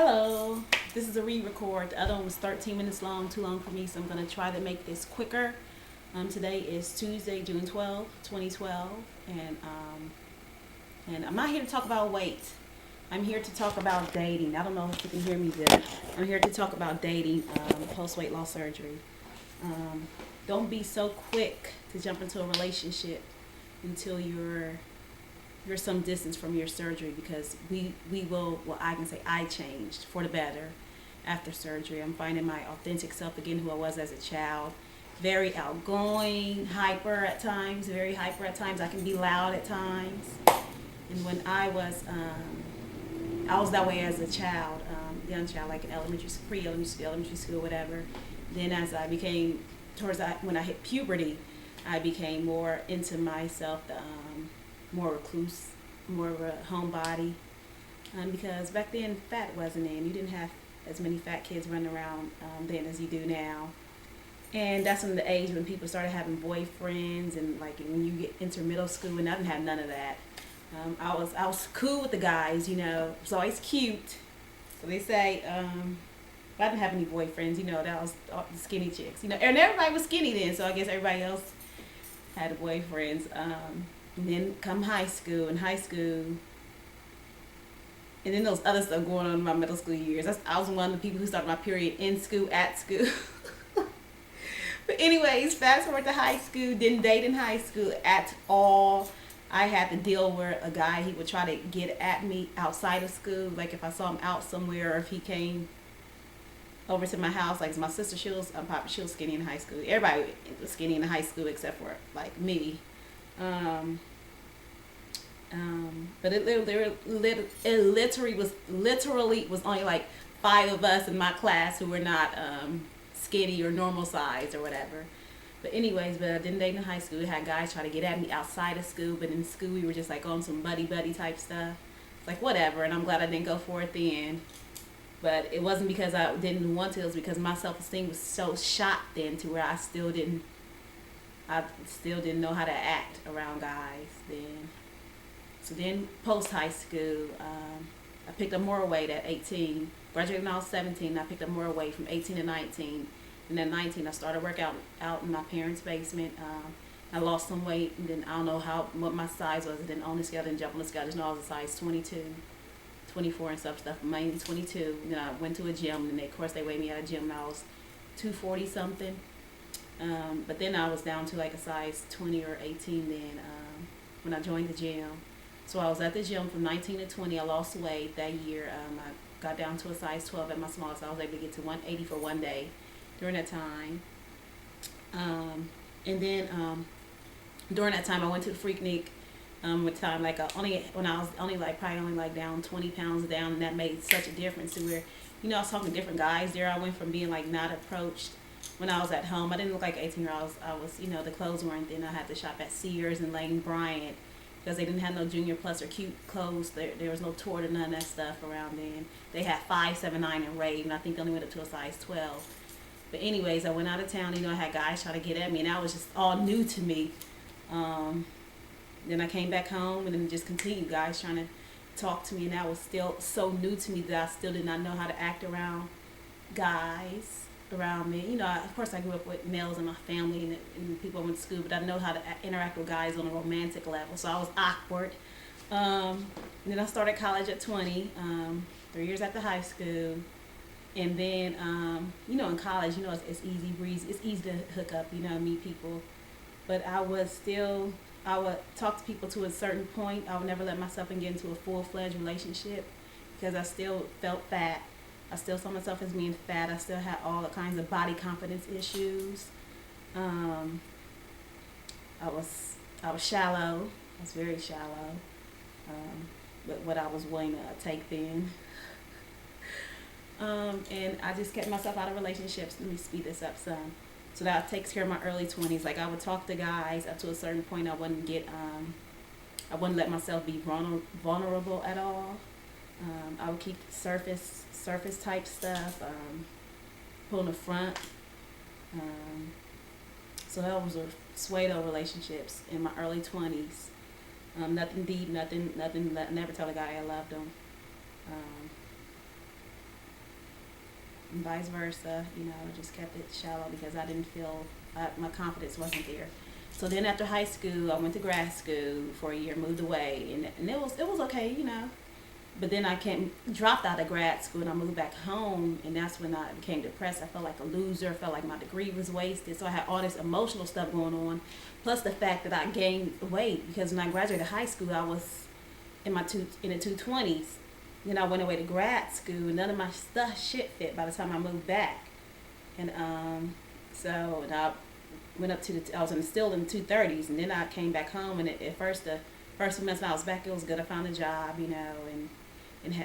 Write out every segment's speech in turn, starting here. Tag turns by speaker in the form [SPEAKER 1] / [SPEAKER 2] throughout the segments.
[SPEAKER 1] Hello, this is a re-record. The other one was 13 minutes long, too long for me, so I'm going to try to make this quicker. Today is Tuesday, June 12th, 2012, and I'm not here to talk about weight. I'm here to talk about dating. I don't know if you can hear me good. I'm here to talk about dating post-weight loss surgery. Um, don't be so quick to jump into a relationship until you're some distance from your surgery, because we will, well, I can say I changed for the better after surgery. I'm finding my authentic self again, who I was as a child. Very outgoing, very hyper at times. I can be loud at times. And when I was that way as a child, young child, like in elementary school, whatever. Then as I became, when I hit puberty, I became more into myself, more recluse, more of a homebody. Because back then, fat wasn't in. You didn't have as many fat kids running around then as you do now. And that's when the age when people started having boyfriends, and like when you get into middle school, and I didn't have none of that. I was cool with the guys, I was always cute. So they say, but I didn't have any boyfriends, that was all the skinny chicks, and everybody was skinny then, so I guess everybody else had boyfriends. And then come high school, and then those other stuff going on in my middle school years. I was one of the people who started my period in school, at school. But anyways, fast forward to high school, didn't date in high school at all. I had to deal with a guy. He would try to get at me outside of school. Like if I saw him out somewhere, or if he came over to my house. Like my sister, she was skinny in high school. Everybody was skinny in high school except for like me. But it literally was only like 5 of us in my class who were not skinny or normal size or whatever. But anyways, I didn't date in high school. We had guys try to get at me outside of school, but in school we were just like on some buddy type stuff. It's like whatever, and I'm glad I didn't go for it then. But it wasn't because I didn't want to. It was because my self-esteem was so shot then, to where I still didn't know how to act around guys then. So then post high school, I picked up more weight at 18. Graduated when I was 17. I picked up more weight from 18 to 19. And then 19, I started working out in my parents' basement. I lost some weight, and then I don't know what my size was. I didn't own the scale, didn't jump on the scale. I just know I was a size 22, 24 and stuff, mainly 22. And then I went to a gym, and of course they weighed me at a gym, and I was 240 something. But then I was down to like a size 20 or 18 then, when I joined the gym. So I was at the gym from 19 to 20. I lost weight that year. I got down to a size 12 at my smallest. I was able to get to 180 for one day during that time. And then during that time, I went to the Freaknik with time, like when I was probably like down 20 pounds down, and that made such a difference to where, I was talking to different guys there. I went from being like not approached when I was at home. I didn't look like 18-year-old. I was, the clothes weren't thin. I had to shop at Sears and Lane Bryant because they didn't have no Junior Plus or cute clothes. There was no Tort or none of that stuff around then. They had 5, 7, 9 and Rave, and I think they only went up to a size 12. But anyways, I went out of town. I had guys try to get at me, and that was just all new to me. Then I came back home, and then just continued guys trying to talk to me, and that was still so new to me that I still did not know how to act around guys around me. Of course I grew up with males in my family and people I went to school, but I know how to interact with guys on a romantic level, so I was awkward. And then I started college at 20, 3 years after high school. And then, in college, it's easy breeze. It's easy to hook up, meet people. But I would talk to people to a certain point. I would never let myself get into a full-fledged relationship because I still felt fat. I still saw myself as being fat. I still had all the kinds of body confidence issues. I was shallow. I was very shallow. But what I was willing to take then. And I just kept myself out of relationships. Let me speed this up some. So that takes care of my early 20s. Like I would talk to guys up to a certain point. I wouldn't let myself be vulnerable at all. I would keep surface type stuff, pull in the front. So that was a pseudo relationships in my early 20s. Nothing deep, nothing. Never tell a guy I loved him. and vice versa. I just kept it shallow because I didn't feel my confidence wasn't there. So then after high school, I went to grad school for a year, moved away, and it was okay. But then I dropped out of grad school and I moved back home, and that's when I became depressed. I felt like a loser. I felt like my degree was wasted. So I had all this emotional stuff going on, plus the fact that I gained weight because when I graduated high school, I was in the 220s. Then I went away to grad school, and none of my shit fit by the time I moved back, and I went up to I was still in the 230s, and then I came back home, and at first the first few months when I was back, it was good. I found a job, and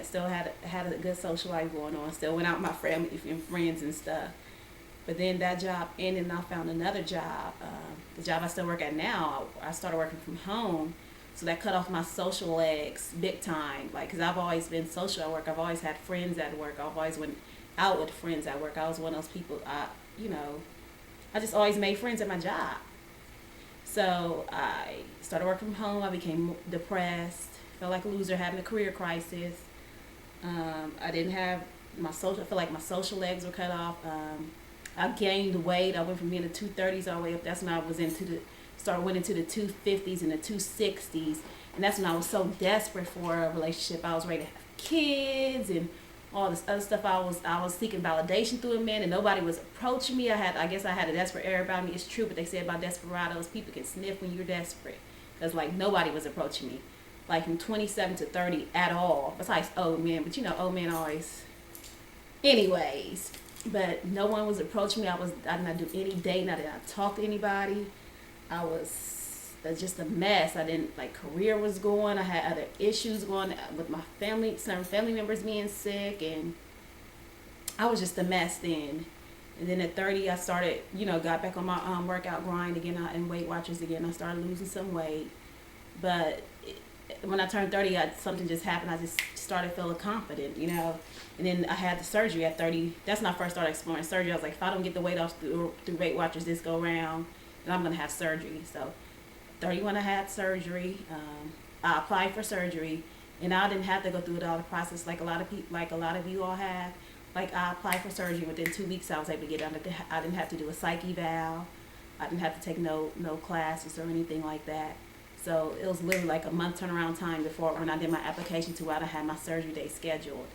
[SPEAKER 1] still had a good social life going on. Still went out with my family and friends and stuff. But then that job ended, and I found another job. The job I still work at now, I started working from home, so that cut off my social legs big time. Like, cause I've always been social at work. I've always had friends at work. I've always went out with friends at work. I was one of those people. I just always made friends at my job. So I started working from home. I became depressed. Felt like a loser, having a career crisis. I didn't have I felt like my social legs were cut off. I gained weight. I went from being in the 230s all the way up. That's when I went into the 250s and the 260s. And that's when I was so desperate for a relationship. I was ready to have kids and all this other stuff. I was seeking validation through a man, and nobody was approaching me. I guess I had a desperate air about me. It's true, but they say about desperados, people can sniff when you're desperate. Because, like, nobody was approaching me. Like, from 27 to 30 at all. Besides old men. But, old men always... Anyways. But no one was approaching me. I did not do any dating. I did not talk to anybody. I was just a mess. Career was going. I had other issues going with my family, some family members being sick, and I was just a mess then. And then at 30, I started, got back on my workout grind again and Weight Watchers again. I started losing some weight. But when I turned 30, something just happened. I just started feeling confident, And then I had the surgery at 30. That's when I first started exploring surgery. I was like, if I don't get the weight off through Weight Watchers this go around, then I'm going to have surgery. So 31, I had surgery. I applied for surgery, and I didn't have to go through all the process like a lot of people, like a lot of you all have. Like, I applied for surgery. Within 2 weeks, I was able to get under. I didn't have to do a psych eval. I didn't have to take no classes or anything like that. So it was literally like a month turnaround time before when I did my application to when I had my surgery day scheduled.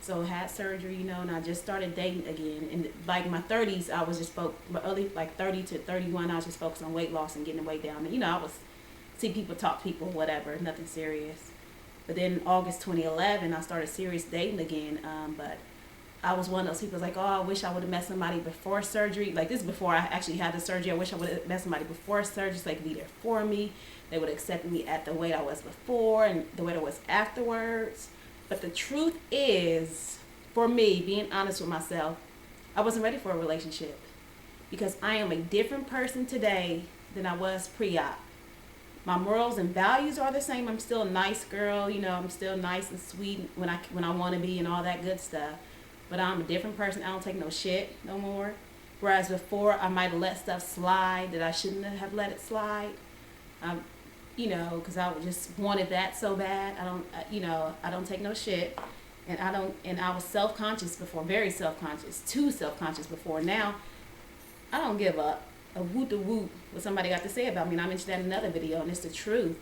[SPEAKER 1] So I had surgery, and I just started dating again. In like my 30s, I was just early, like 30 to 31, I was just focused on weight loss and getting the weight down. And, I was see people, talk to people, whatever, nothing serious. But then August 2011, I started serious dating again. But I was one of those people like, oh, I wish I would have met somebody before surgery. Like, this is before I actually had the surgery. I wish I would have met somebody before surgery so they could be there for me. They would have accepted me at the weight I was before and the weight I was afterwards. But the truth is, for me, being honest with myself, I wasn't ready for a relationship because I am a different person today than I was pre-op. My morals and values are the same. I'm still a nice girl, I'm still nice and sweet when I want to be and all that good stuff. But I'm a different person. I don't take no shit no more. Whereas before, I might have let stuff slide that I shouldn't have let it slide. Because I just wanted that so bad. I don't take no shit. And I was self-conscious before, very self-conscious, too self-conscious before. Now, I don't give a woot what somebody got to say about me. And I mentioned that in another video, and it's the truth.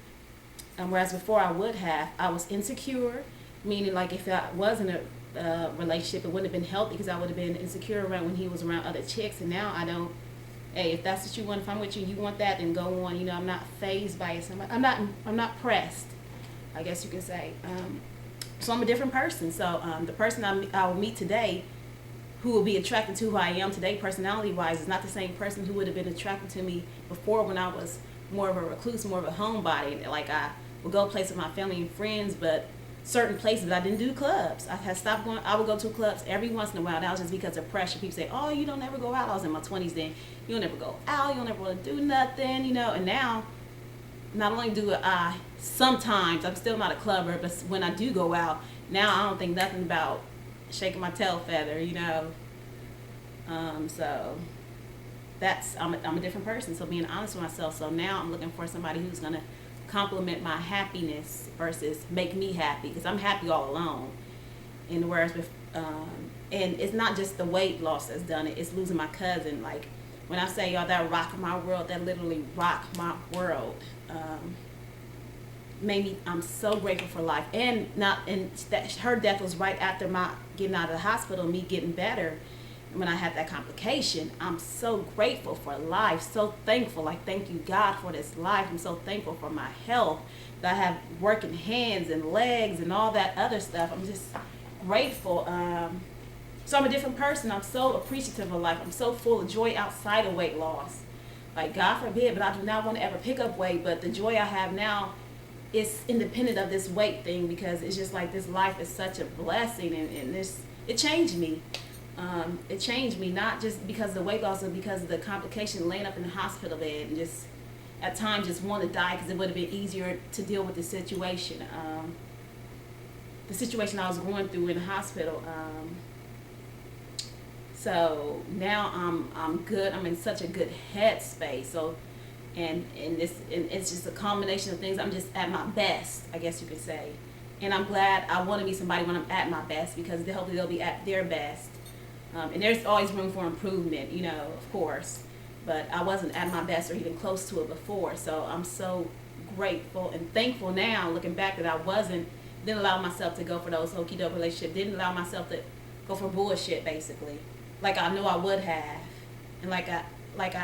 [SPEAKER 1] Whereas before I was insecure, meaning like if I was in a relationship, it wouldn't have been healthy because I would have been insecure around when he was around other chicks. And now I don't. Hey, if that's what you want, if I'm with you, you want that, then go on. I'm not fazed by it. I'm not pressed, I guess you could say. So I'm a different person. So the person I will meet today, who will be attracted to who I am today, personality-wise, is not the same person who would have been attracted to me before when I was more of a recluse, more of a homebody. Like, I would go places with my family and friends, but certain places I didn't do clubs. I had stopped going. I would go to clubs every once in a while. That was just because of pressure. People say, oh, you don't ever go out. I was in my 20s then. You don't ever go out. You don't ever want to do nothing, And now, not only do I sometimes, I'm still not a clubber, but when I do go out, now I don't think nothing about shaking my tail feather, So I'm a different person. So being honest with myself. So now I'm looking for somebody who's going to complement my happiness versus make me happy, because I'm happy all alone. And whereas And it's not just the weight loss that's done it, it's losing my cousin. Like, when I say, y'all, that rocked my world, that literally rocked my world. Made me, I'm so grateful for life. And that her death was right after my getting out of the hospital, me getting better. When I had that complication, I'm so grateful for life, so thankful. Like, thank you, God, for this life. I'm so thankful for my health, that I have working hands and legs and all that other stuff. I'm just grateful. So I'm a different person. I'm so appreciative of life. I'm so full of joy outside of weight loss. Like, God forbid, but I do not want to ever pick up weight. But the joy I have now is independent of this weight thing, because it's just like, this life is such a blessing, and it changed me. It changed me, not just because of the weight loss, but because of the complication, laying up in the hospital bed, and just at times just want to die, because it would have been easier to deal with the situation. The situation I was going through in the hospital. So now I'm good. I'm in such a good headspace. So, and it's just a combination of things. I'm just at my best, I guess you could say. And I'm glad. I want to be somebody when I'm at my best, because hopefully they'll be at their best. And there's always room for improvement, you know, of course. But I wasn't at my best or even close to it before. So I'm so grateful and thankful now, looking back, that I didn't allow myself to go for those hokey doke relationships, didn't allow myself to go for bullshit, basically, like I knew I would have, and like I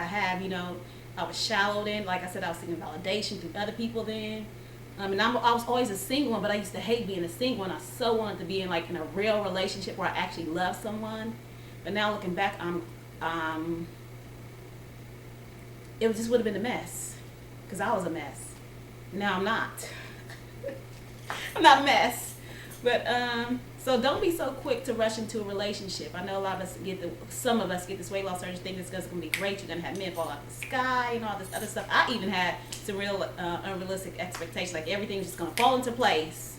[SPEAKER 1] have, you know. I was shallowed in, like I said, I was seeking validation through other people then. And I was always a single one, but I used to hate being a single one. I so wanted to be in a real relationship where I actually love someone. But now looking back, it just would have been a mess, because I was a mess. Now I'm not. I'm not a mess. But so don't be so quick to rush into a relationship. I know some of us get this weight loss surgery, think it's going to be great. You're going to have men fall out of the sky and all this other stuff. I even had some real unrealistic expectations, like everything's just going to fall into place.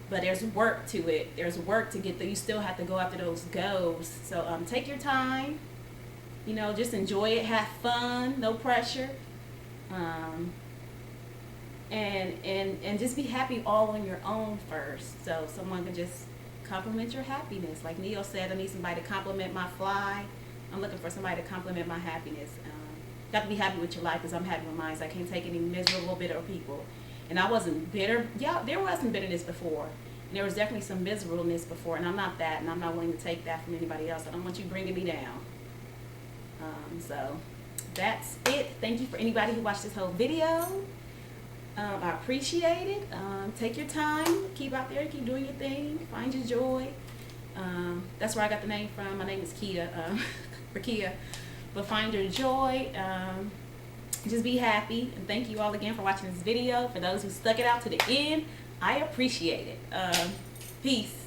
[SPEAKER 1] But there's work to it. There's work to get there. You still have to go after those goals. So take your time. You know, just enjoy it. Have fun. No pressure. And just be happy all on your own first. So someone can just compliment your happiness. Like Neo said, I need somebody to compliment my fly. I'm looking for somebody to compliment my happiness. Got to be happy with your life, because I'm happy with mine. So I can't take any miserable, bitter people. And I wasn't bitter. Yeah, there was some bitterness before. And there was definitely some miserableness before. And I'm not that. And I'm not willing to take that from anybody else. I don't want you bringing me down. So that's it. Thank you for anybody who watched this whole video. I appreciate it. Take your time. Keep out there. Keep doing your thing. Find your joy. That's where I got the name from. My name is Kia. For Kia. But find your joy. Just be happy. And thank you all again for watching this video. For those who stuck it out to the end, I appreciate it. Peace.